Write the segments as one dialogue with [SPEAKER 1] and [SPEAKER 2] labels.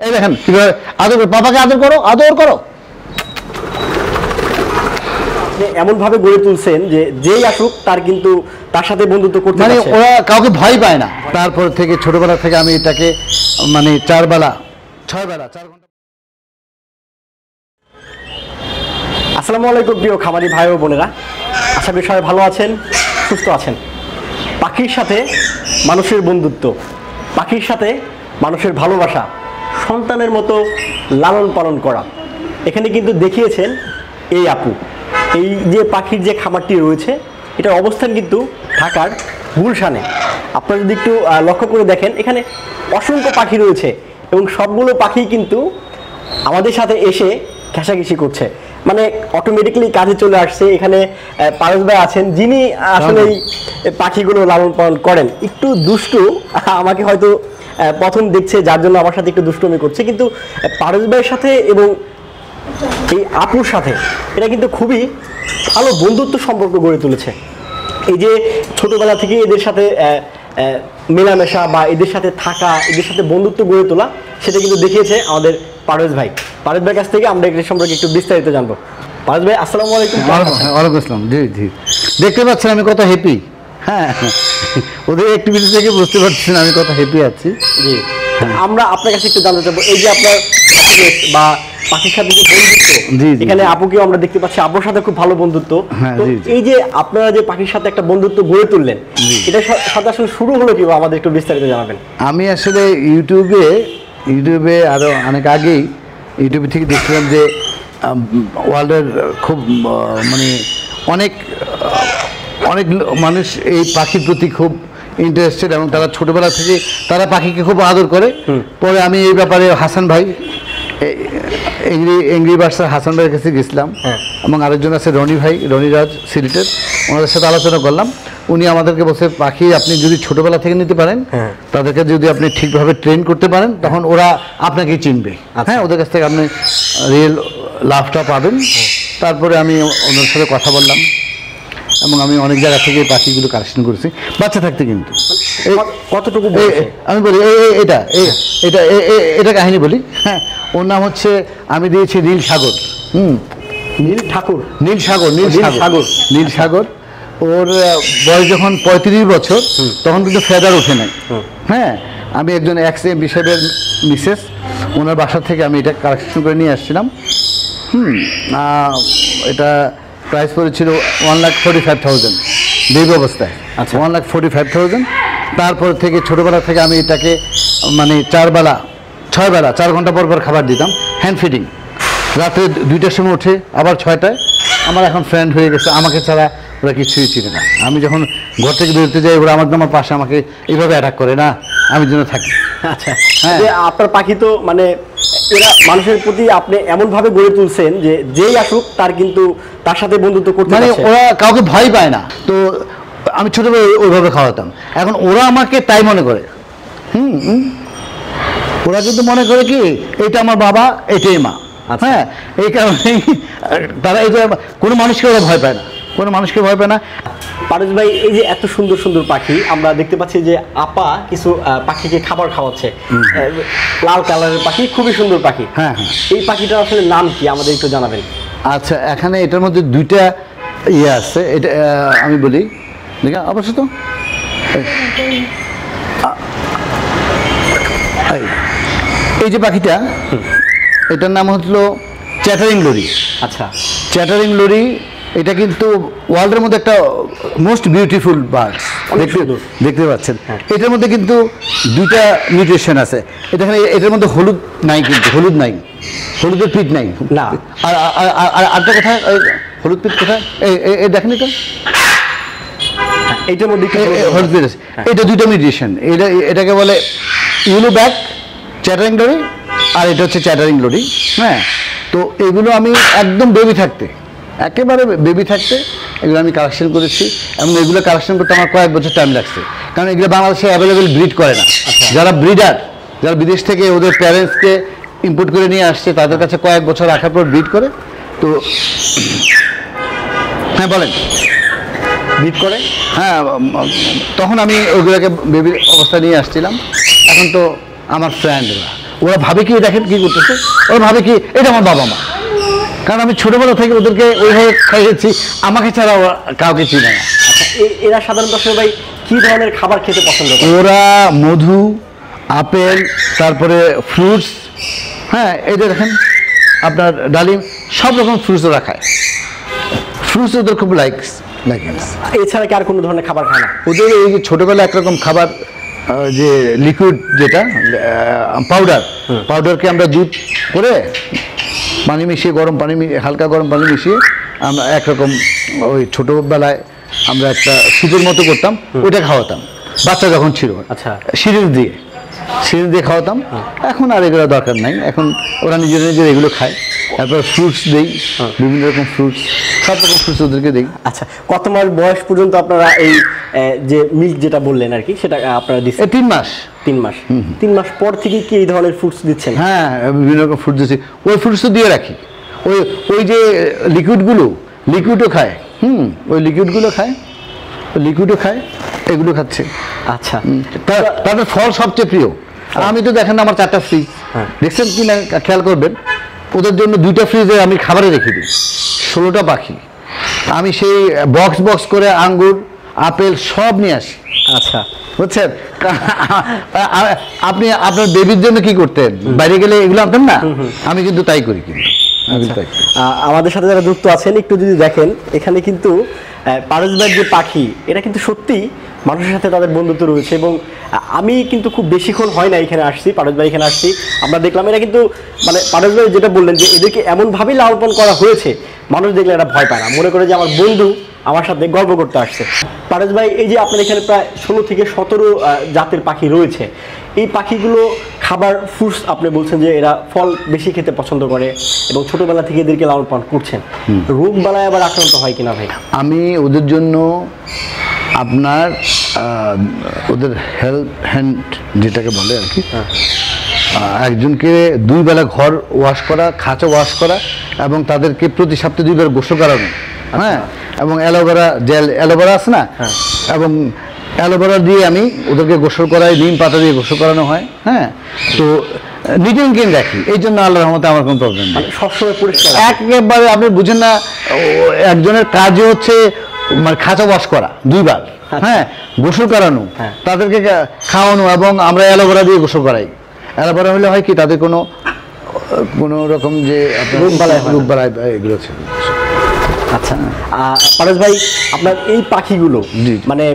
[SPEAKER 1] এই দেখেন কিভাবে আদর করো, বাবাকে আদর করো, আদর করো।
[SPEAKER 2] আপনি এমন ভাবে গড়ে তুলছেন যে যেই আসুক তার কিন্তু তার সাথে বন্ধুত্ব করতে
[SPEAKER 1] মানে ওরা কাউকে ভয় পায় না। তারপর থেকে ছোটবেলা থেকে আমি এটাকে মানে 4 বেলা 6 বেলা 4 ঘন্টা।
[SPEAKER 2] আসসালামু আলাইকুম প্রিয় খামারি ভাই ও বোনেরা, আশা করি সবাই ভালো আছেন, সুস্থ আছেন। পাখির সাথে মানুষের বন্ধুত্ব, পাখির সাথে মানুষের ভালোবাসা, সন্তানের মতো লালন পালন করা, এখানে কিন্তু দেখিয়েছেন এই আপু। এই যে পাখির যে খামারটি রয়েছে এটার অবস্থান কিন্তু ঢাকার গুলশানে। আপনারা যদি একটু লক্ষ্য করে দেখেন এখানে অসংখ্য পাখি রয়েছে এবং সবগুলো পাখি কিন্তু আমাদের সাথে এসে ঘেঁষাঘেঁষি করছে, মানে অটোমেটিক্যালি কাজে চলে আসছে। এখানে পারস ভাই আছেন যিনি আসলে এই পাখিগুলো লালন পালন করেন। একটু দুষ্টু, আমাকে হয়তো প্রথম দেখছে যার জন্য আমার সাথে একটু দুষ্টুমি করছে, কিন্তু পারস ভাইয়ের সাথে এবং এই আপুর সাথে এটা কিন্তু খুবই ভালো বন্ধুত্ব সম্পর্ক গড়ে তুলেছে। এই যে ছোটবেলা থেকে এদের সাথে মেলামেশা বা এদের সাথে থাকা, এদের সাথে বন্ধুত্ব গড়ে তোলা, সেটা কিন্তু দেখিয়েছে আমাদের পারস ভাই। পারস ভাইয়ের কাছ থেকে আমরা এর সম্পর্কে একটু বিস্তারিত জানবো। পারস ভাই আসসালামু আলাইকুম।
[SPEAKER 1] ওয়ালাইকুম আসসালাম। জি জি, দেখতে পাচ্ছেন আমি কত হ্যাপি। হ্যাঁ, ওদের অ্যাক্টিভিটি থেকে বুঝতে পারছেন আমি কত হ্যাপি আছি।
[SPEAKER 2] জি, আমরা আপনার কাছে একটু জানতে চাবো, এই যে আপনার বা পাখির সাথে যে বন্ধুত্ব, এখানে আপুকেও আমরা দেখতে পাচ্ছি, আপুর সাথে খুব ভালো বন্ধুত্ব। তো এই যে আপনারা যে পাখির সাথে একটা বন্ধুত্ব গড়ে তুললেন, এটা সাথে আসলে শুরু হলো কি, আমাদের একটু বিস্তারিত জানাবেন।
[SPEAKER 1] আমি আসলে ইউটিউবে আরো অনেক আগেই ইউটিউব থেকে দেখছিলাম যে ওয়ার্ল্ডের খুব মানে অনেক মানুষ এই পাখির প্রতি খুব ইন্টারেস্টেড এবং তারা ছোটবেলা থেকে তারা পাখিকে খুব আদর করে। পরে আমি এই ব্যাপারে হাসান ভাই, এংরি বার্ডসের হাসান ভাইয়ের কাছে গেছিলাম এবং আরেকজন আছে রনিরাজ সিলেটের, ওনাদের সাথে আলোচনা করলাম। উনি আমাদেরকে বলছে পাখি আপনি যদি ছোটবেলা থেকে নিতে পারেন, তাদেরকে যদি আপনি ঠিকভাবে ট্রেন করতে পারেন, তখন ওরা আপনাকে চিনবে। হ্যাঁ, ওদের কাছ থেকে আপনি রিয়েল লাভটা পাবেন। তারপরে আমি ওদের সাথে কথা বললাম এবং আমি অনেক জায়গা থেকে পাখিগুলো কালেকশন করেছি বাচ্চা থাকতে। কিন্তু
[SPEAKER 2] কতটুকু
[SPEAKER 1] আমি বলি এটা কাহিনী বলি। হ্যাঁ, ওর নাম হচ্ছে আমি দিয়েছি নীল সাগর। নীল সাগর। ওর বয়স যখন 35 বছর, তখন কিন্তু ফেদার ওঠে নাই। হ্যাঁ, আমি একজন এক্স-এম সাহেবের মিসেস, ওনার বাসা থেকে আমি এটা কালেকশন করে নিয়ে আসছিলাম। এটা প্রাইস পড়েছিল 1,45,000 বেবি অবস্থায়। আচ্ছা, 1,45,000। তারপর থেকে ছোটোবেলা থেকে আমি এটাকে মানে 4 বেলা 6 বেলা 4 ঘন্টা পর পর খাবার দিতাম, হ্যান্ড ফিডিং। রাত্রে 2টার সময় উঠে আবার 6টায়। আমার এখন ফ্রেন্ড হয়ে গেছে, আমাকে ছাড়া ওরা কিছুই চিনে না। আমি যখন ঘর থেকে বেরোতে যাই, ওরা আমার পাশে আমাকে এইভাবে অ্যাটাক করে না, আমি যেন থাকি।
[SPEAKER 2] আচ্ছা, হ্যাঁ, আপনার পাখি তো মানে এরা মানুষের প্রতি আপনি এমনভাবে গড়ে তুলছেন যে যেই আসুক তার কিন্তু তার সাথে বন্ধুত্ব করতে,
[SPEAKER 1] মানে ওরা কাউকে ভয় পায় না। তো আমি ছোটবেলায় ওইভাবে খাওয়াতাম, এখন ওরা আমাকে তাই মনে করে। ওরা কিন্তু মনে করে কি এটা আমার বাবা, এটাই মা। হ্যাঁ, এই কারণেই তারা এই কোনো মানুষকে ওরা ভয় পায় না, কোনো মানুষকে ভয় পায় না।
[SPEAKER 2] পারস ভাই, এই যে এত সুন্দর সুন্দর পাখি আমরা দেখতে পাচ্ছি যে আপা কিছু পাখিকে খাবার খাওয়াচ্ছে, লাল কালারের পাখি, খুবই সুন্দর পাখি। হ্যাঁ, এই পাখিটার আসলে নাম কি আমাদের একটু জানাবেন।
[SPEAKER 1] আচ্ছা, এখানে এটার মধ্যে 2টা ইয়ে আছে, এটা আমি বলি দেখা অবশ্য। তো এই যে পাখিটা, এটার নাম হলো চ্যাটারিং লরি। আচ্ছা, চ্যাটারিং লরি এটা কিন্তু ওয়ার্ল্ডের মধ্যে একটা মোস্ট বিউটিফুল বার্ডস, দেখতে পাচ্ছেন। এটার মধ্যে কিন্তু 2টা মিউটেশন আছে। এটার মধ্যে হলুদ নাই, কিন্তু হলুদ নাই, হলুদের পিঠ নাই। না, আর আরেকটা কোথায় হলুদ পিঠ কোথায়, এই দেখেন এটা, এইটার মধ্যে হলুদ পিঠ আছে। এটা 2টা মিউটেশন। এটাকে বলে ইয়েলো ব্যাক চ্যাটারিং লরি, আর এটা হচ্ছে চ্যাটারিং লরি। হ্যাঁ, তো এগুলো আমি একদম একেবারে বেবি থাকতে এগুলো আমি কালেকশন করেছি এবং এগুলো কালেকশন করতে আমার কয়েক বছর টাইম লাগছে, কারণ এগুলো বাংলাদেশে অ্যাভেলেবেল ব্রিড করে না। যারা ব্রিডার, যারা বিদেশ থেকে ওদের প্যারেন্টসকে ইম্পোর্ট করে নিয়ে আসছে, তাদের কাছে কয়েক বছর রাখার পর ব্রিড করে। তো হ্যাঁ বলেন, ব্রিড করে। হ্যাঁ, তখন আমি ওগুলোকে বেবি অবস্থায় নিয়ে আসছিলাম। এখন তো আমার ফ্রেন্ড ওরা ভাবে কি দেখেন কি করতেছে, ওরা ভাবে কি এটা আমার বাবা মা, কারণ আমি ছোটবেলা থেকে ওদেরকে ওইভাবে খাইয়েছি, আমাকে ছাড়া ওরা কাউকে চিনে না।
[SPEAKER 2] এরা সাধারণত আসলে ভাই কি ধরনের খাবার খেতে পছন্দ করে?
[SPEAKER 1] ওরা মধু, আপেল, তারপরে ফ্রুটস, হ্যাঁ এই যে দেখেন আপনার ডালিম, সব রকম ফ্রুটস ওরা খায়। ফ্রুটস ওদের খুব লাগে।
[SPEAKER 2] এছাড়া কি আর কোনো ধরনের খাবার খায় না?
[SPEAKER 1] ওদের এই যে ছোটবেলা একরকম খাবার, যে লিকুইড যেটা পাউডারকে আমরা দুধ করে পানি মিশিয়ে হালকা গরম পানি মিশিয়ে আমরা একরকম ওই ছোটোবেলায় আমরা একটা সুপের মতো করতাম, ওইটা খাওয়াতাম বাচ্চা যখন ছিল।
[SPEAKER 2] আচ্ছা,
[SPEAKER 1] সিরিজ দিয়ে খাওয়াতাম। এখন আর এগুলো দরকার নাই, এখন ওরা নিজের এগুলো খায়। তারপর ফ্রুটস দেই, বিভিন্ন রকম ফ্রুটস, সব রকম ফ্রুটস ওদেরকে দিই।
[SPEAKER 2] আচ্ছা, কত মাস বয়স পর্যন্ত আপনারা এই যে মিল্ক যেটা বললেন আর কি, সেটা আপনারা দিচ্ছেন?
[SPEAKER 1] 3 মাস।
[SPEAKER 2] 3 মাস। 3 মাস পর থেকে কি এই ধরনের ফ্রুটস দিচ্ছেন?
[SPEAKER 1] হ্যাঁ, বিভিন্ন রকম ফ্রুটস দিচ্ছি। ওই ফ্রুটস তো দিয়ে রাখি, ওই যে লিকুইডও খায়। ওই লিকুইডও খায়, এগুলো খাচ্ছে।
[SPEAKER 2] আচ্ছা,
[SPEAKER 1] তাদের ফল সবচেয়ে প্রিয়। আমি তো দেখেন আমার 4টা ফ্রিজ, দেখছেন কি না খেয়াল করবেন, ওদের জন্য 2টা ফ্রিজে আমি খাবারে রেখে দিই 16টা পাখি। আমি সেই বক্স করে আঙ্গুর, আপেল সব নিয়ে আসি।
[SPEAKER 2] আচ্ছা,
[SPEAKER 1] বুঝছেন? আপনি আপনার বেবির জন্য কি করতেন? বাইরে গেলে এগুলো আনতেন না? আমি কিন্তু তাই করি। কিন্তু
[SPEAKER 2] আমাদের সাথে যারা যুক্ত আছেন একটু যদি দেখেন, এখানে কিন্তু পারস ভাইয়ের যে পাখি, এটা কিন্তু সত্যি মানুষের সাথে তাদের বন্ধুত্ব রয়েছে। এবং আমি কিন্তু খুব বেশিক্ষণ হয় না এখানে আসছি, পারস ভাই এখানে আসছি, আমরা দেখলাম এরা কিন্তু মানে পারস ভাই যেটা বললেন যে এদেরকে এমনভাবেই লালন পালন করা হয়েছে, মানুষ দেখলে এরা ভয় পায় না, মনে করে যে আমার বন্ধু আমার সাথে গল্প করতে আসছে। পারস ভাই, এই যে আপনার এখানে প্রায় 16 থেকে 17 জাতের পাখি রয়েছে, এই পাখিগুলো খাবার ফ্রুটস আপনি বলছেন যে এরা ফল বেশি খেতে পছন্দ করে এবং ছোটবেলা থেকে এদেরকে লালন পালন করছেন, রোগ বালায় আবার আক্রান্ত হয় কিনা ভাই?
[SPEAKER 1] আমি ওদের জন্য আপনার ওদের হেল্প হ্যান্ড যেটাকে বলে আর কি, একজনকে 2 বেলা ঘর ওয়াশ করা, খাঁচা ওয়াশ করা, এবং তাদেরকে প্রতি সপ্তাহে 2 বার গোসল করানো। হ্যাঁ, এবং অ্যালোভেরা আছে না, এবং অ্যালোভেরা দিয়ে আমি ওদেরকে গোসল করাই, নিম পাতা দিয়ে গোসল করানো হয়। হ্যাঁ, তো নিট অ্যান্ড ক্লিন রাখি, এই জন্য আল্লাহর রহমতে আমার কোনো প্রবলেম নেই,
[SPEAKER 2] সবসময় পরিষ্কার।
[SPEAKER 1] একেবারে আপনি বুঝেন না, একজনের কাজই হচ্ছে মানে খাঁচা ওয়াশ করা 2 বার, হ্যাঁ, গোসল করানো, তাদেরকে খাওয়ানো, এবং আমরা অ্যালোভেরা দিয়ে গোসল করাই। অ্যালোভেরা হলে হয় কি, তাদের কোনো রকম যে রোগ বালাই এগুলো ছিল।
[SPEAKER 2] আচ্ছা, পারস ভাই, আপনার এই পাখিগুলো মানে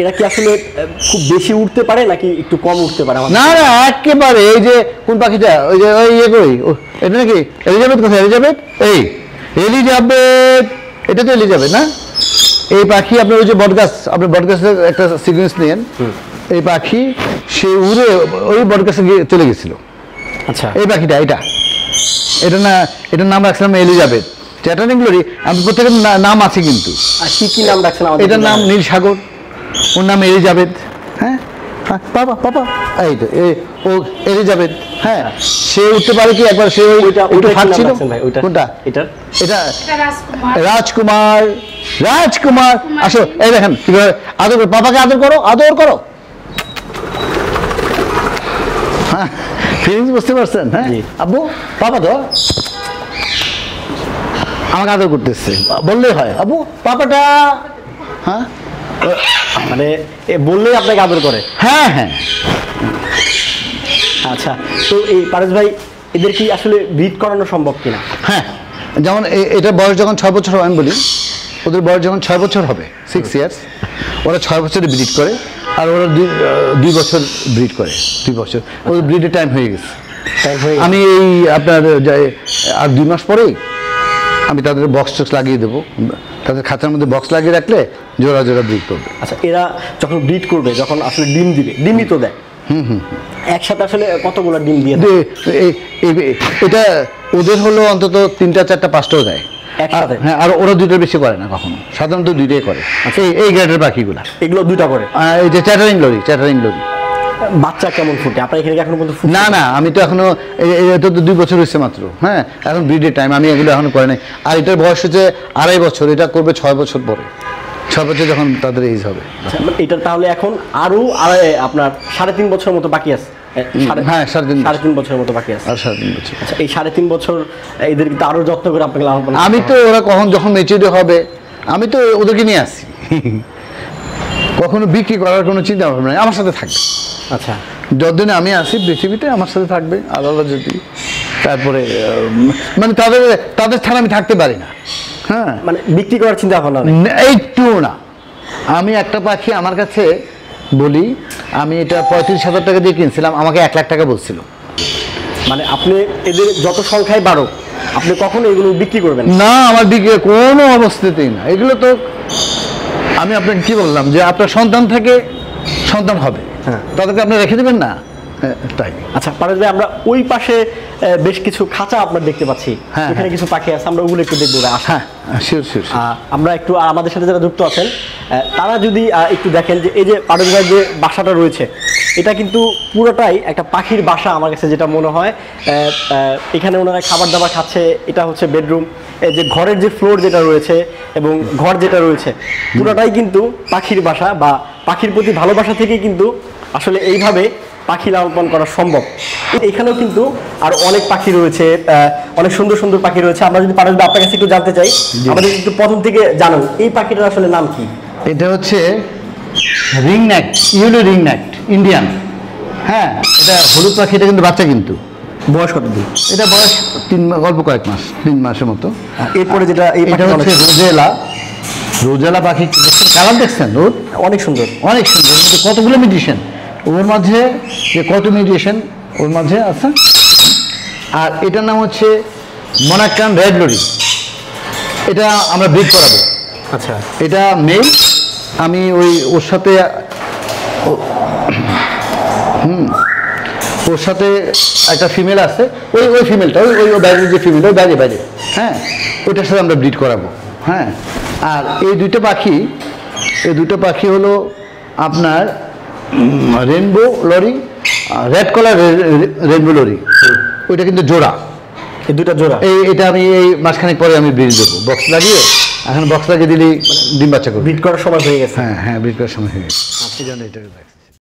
[SPEAKER 2] এরা কি আসলে খুব বেশি উঠতে পারে নাকি একটু কম উঠতে পারে?
[SPEAKER 1] না, একেবারে। এই যে কোন পাখিটা, ওই যে এটা নাকি এলিজাবেথ, কোথায় এলিজাবেথ? এটা তো এলিজাবেথ না? এই পাখি আপনার ওই যে বটগাছ, আপনি বটগাছের একটা সিকোয়েন্স নিয়েন, এই পাখি সে উড়ে ওই বটগাছে গিয়ে চলে গেছিল।
[SPEAKER 2] আচ্ছা,
[SPEAKER 1] এই পাখিটা এটার নাম রাখছিলাম এলিজাবেথ চ্যাটারিং গ্লোরি। আমি প্রত্যেকের নাম আছে, কিন্তু
[SPEAKER 2] কি নাম রাখছেন?
[SPEAKER 1] এটার নাম নীলসাগর, ওর নাম এলিজাবেথ। হ্যাঁ, পাপা এই তো ও এলিজাবেথ। হ্যাঁ, সে উঠতে পারে কি, একবার সে একটু ফাটছিল। কোনটা? এটা রাজকুমার। আসো, এই দেখেন কিভাবে আদর করো, পাপাকে আদর করো। হ্যাঁ, ফিলিংস বুঝতে পারছেন? হ্যাঁ আব্বু, পাপা তো আমাকে আদর করতেছে, বললেই হয় আব্বু পাপাটা। হ্যাঁ,
[SPEAKER 2] মানে বললেই আপনাকে আদর করে?
[SPEAKER 1] হ্যাঁ।
[SPEAKER 2] আচ্ছা, তো এই পারস ভাই, এদের কি আসলে ব্রিড করানো সম্ভব কিনা?
[SPEAKER 1] হ্যাঁ, যেমন এটার বয়স যখন 6 বছর হবে, আমি বলি ওদের বয়স যখন 6 বছর হবে, 6 ইয়ার্স, ওরা 6 বছরে ব্রিড করে, আর ওরা 2 বছর ব্রিড করে। 2 বছর ওদের ব্রিডের টাইম হয়ে গেছে। আমি এই আপনার আর 2 মাস পরেই আমি তাদের বক্স লাগিয়ে দেবো, তাদের খাঁচার মধ্যে বক্স লাগিয়ে রাখলে জোড়া ব্রিড করবে।
[SPEAKER 2] আচ্ছা, এরা যখন ব্রিড করবে, যখন আসলে ডিম দিবে, ডিমই তো দেয়, একসাথে আসলে কতগুলো ডিম দিয়ে দেয়?
[SPEAKER 1] এটা ওদের হলো অন্তত 3টা 4টা 5টাও দেয়
[SPEAKER 2] একসাথে।
[SPEAKER 1] হ্যাঁ, আর ওরা 2টার বেশি করে না কখনো, সাধারণত 2টাই করে। এই গ্রেডের পাখিগুলা,
[SPEAKER 2] এগুলো 2টা করে।
[SPEAKER 1] এই যে চ্যাটারিং লরি।
[SPEAKER 2] বাচ্চা কেমন ফুটে আপনার এখানে এখনো পর্যন্ত?
[SPEAKER 1] না, আমি তো এখনো, এটা তো 2 বছর হয়েছে মাত্র। হ্যাঁ, এখন ব্রিডের টাইম, আমি এগুলো এখনো করে নাই। আর এটার বয়স হচ্ছে 2.5 বছর, এটা করবে 6 বছর পরে, 6 বছর যখন তাদের এজ হবে।
[SPEAKER 2] এটা তাহলে এখন আরো আপনার 3.5 বছর মতো বাকি আছে।
[SPEAKER 1] হ্যাঁ
[SPEAKER 2] 3.5 বছরের মতো বাকি আছে।
[SPEAKER 1] আর 3.5 বছর।
[SPEAKER 2] আচ্ছা, এই 3.5 বছর এদের কিন্তু আরো যত্ন করে আপনাকে লালন
[SPEAKER 1] আমি তো ওরা যখন ম্যাচিউরিটি হবে আমি তো ওদেরকে নিয়ে আসি, কখনো বিক্রি করার কোনো চিন্তা ভাবনা নেই, আমার সাথে থাকবে।
[SPEAKER 2] আচ্ছা,
[SPEAKER 1] যতদিনে আমি আসি পৃথিবীতে আমার সাথে থাকবে আল্লাহ যদি। তারপরে মানে তাদের ছাড়া আমি থাকতে পারি না। হ্যাঁ,
[SPEAKER 2] মানে বিক্রি করার চিন্তা ভাবনা
[SPEAKER 1] একটু না। আমি একটা পাখি আমার কাছে বলি, আমি এটা 35,000 টাকা দিয়ে কিনছিলাম, আমাকে 1 লাখ টাকা বলছিল।
[SPEAKER 2] মানে আপনি এদের যত সংখ্যায় বাড়ো আপনি কখনো এগুলো বিক্রি করবেন
[SPEAKER 1] না? আমার বিক্রি কোনো অবস্থাতেই না। এগুলো তো আমি আপনাকে কি বললাম যে আপনার সন্তান থেকে সন্তান হবে,
[SPEAKER 2] হ্যাঁ,
[SPEAKER 1] তাদেরকে আপনি রেখে দেবেন না, তাই।
[SPEAKER 2] আচ্ছা পারভেজ ভাই, আমরা ওই পাশে বেশ কিছু খাঁচা আপনার দেখতে পাচ্ছি, এখানে কিছু পাখি আছে, আমরা ওগুলো একটু দেখবো।
[SPEAKER 1] হ্যাঁ শিওর শিওর।
[SPEAKER 2] আমরা একটু আমাদের সাথে যারা যুক্ত আছেন তারা যদি একটু দেখেন যে এই যে পারভেজ ভাই যে বাসাটা রয়েছে এটা কিন্তু পুরোটাই একটা পাখির বাসা আমার কাছে যেটা মনে হয়। এখানে ওনারা খাবার দাবার খাচ্ছে, এটা হচ্ছে বেডরুম, এই যে ঘরের যে ফ্লোর যেটা রয়েছে এবং ঘর যেটা রয়েছে পুরোটাই কিন্তু পাখির বাসা বা পাখির প্রতি ভালোবাসা থেকে কিন্তু আসলে এইভাবে পাখি লালন করা সম্ভব। এখানেও কিন্তু আর অনেক পাখি রয়েছে, অনেক সুন্দর সুন্দর পাখি রয়েছে। আমরা যদি পারভেজ ভাই আপনার কাছে একটু জানতে চাই, আমাদের একটু প্রথম থেকে জানুন এই পাখিটার আসলে নাম কি?
[SPEAKER 1] এটা হচ্ছে ring neck, yellow ring neck Indian. হ্যাঁ, এটা হলুদ পাখি, এটা কিন্তু বাচ্চা। কিন্তু
[SPEAKER 2] বয়স কত দিন?
[SPEAKER 1] এটা বয়স অল্প কয়েক মাস, 3 মাসের মতো।
[SPEAKER 2] এরপরে যেটা
[SPEAKER 1] এটা হচ্ছে রোজেলা পাখি। কালার দেখছেন?
[SPEAKER 2] অনেক সুন্দর,
[SPEAKER 1] অনেক সুন্দর। কতগুলো মিউটেশন ওর মাঝে, যে কত মিউটেশন ওর মাঝে আছে। আর এটার নাম হচ্ছে মোনাক্কান রেড লরি। এটা আমরা ব্রিড করাবো।
[SPEAKER 2] আচ্ছা,
[SPEAKER 1] এটা মেল। আমি ওর সাথে ওর সাথে একটা ফিমেল আছে, ওই ফিমেলটা ওই বাইরের যে ফিমেল, ওই বাইরে হ্যাঁ, ওইটার সাথে আমরা ব্রিড করাবো। হ্যাঁ, আর এই দুটো পাখি হলো আপনার rainbow lory, red colour rainbow lory. ওইটা কিন্তু জোড়া,
[SPEAKER 2] এই দুটো জোড়া।
[SPEAKER 1] এটা আমি এই মাসখানেক পরে আমি ব্রিড দেবো, বক্স লাগিয়ে। এখন বক্স লাগিয়ে দিলেই ডিম বাচ্চা করবে।
[SPEAKER 2] ব্রিড করার সময় হয়ে গেছে।
[SPEAKER 1] হ্যাঁ, ব্রিড করার সময় হয়ে গেছে।